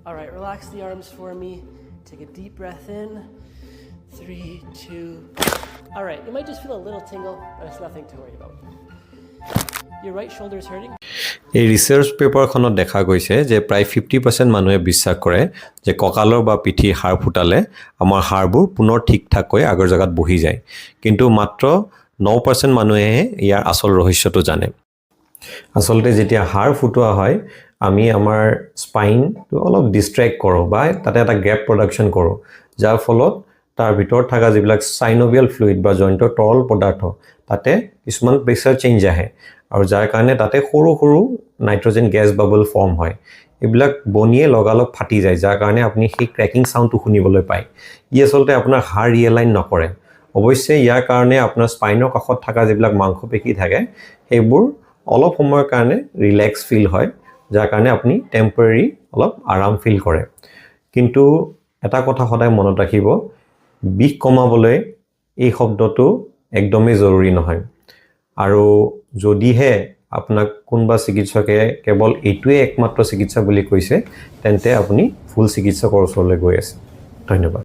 All right, relax the arms for me. Take a deep breath in. 3, 2. All right, you might just feel a little tingle, but it's nothing to worry about. Your right shoulder is hurting? এই research পেপাৰখনত দেখা গৈছে যে প্ৰায় 50% মানুহে বিশ্বাস কৰে যে কঁকালৰ বা পিঠিৰ হাড় ফুটালে আমাৰ হাড়বোৰ পুনৰ ঠিকঠাককৈ আগৰ জাগাত বহি যায় কিন্তু মাত্ৰ 9% মানুহেহে ইয়াৰ আচল ৰহস্যটো জানে আসলতে যেতিয়া হাড় ফুটোৱা হয় আমি আমাৰ স্পাইনটো অলপ ডিস্ট্ৰেক্ট কৰোঁ বা তাতে এটা গ্যাপ প্ৰডাকচন কৰোঁ যাৰ ফলত তাৰ ভিতৰত থকা যিবিলাক সাইনোভিয়াল ফ্লুইড বা জইন্টৰ তৰল পদাৰ্থ তাতে কিছুমান প্ৰেছাৰ চেঞ্জ আহে আৰু যাৰ কাৰণে তাতে সৰু সৰু নাইট্ৰজেন গ্যাস বাবল ফৰ্ম হয় এইবিলাক বনিয়ে লগালগ ফাটি যায় যাৰ কাৰণে আপুনি সেই ক্ৰ্যাকিং সাউণ্ডটো শুনিবলৈ পায় ই আসলতে আপোনাৰ হাড় ৰিয়েলাইন নকৰে অৱশ্যে ইয়াৰ কাৰণে আপোনাৰ স্পাইনৰ কাষত থকা যিবিলাক মাংসপেশী থাকে সেইবোৰ অলপ সময়ৰ কাৰণে ৰিলেক্স ফিল হয় যাৰ কাৰণে আপুনি টেম্পৰেৰী অলপ আৰাম ফিল কৰে কিন্তু এটা কথা সদায় মনত ৰাখিব বিষ কমাবলৈ এই শব্দটো একদমেই জৰুৰী নহয় আৰু যদিহে আপোনাক কোনবা চিকিৎসকে কেৱল এইটোৱে একমাত্ৰ চিকিৎসা বুলি কৈছে তেন্তে আপুনি ফুল চিকিৎসকৰ ওচৰলৈ গৈ আছে ধন্যবাদ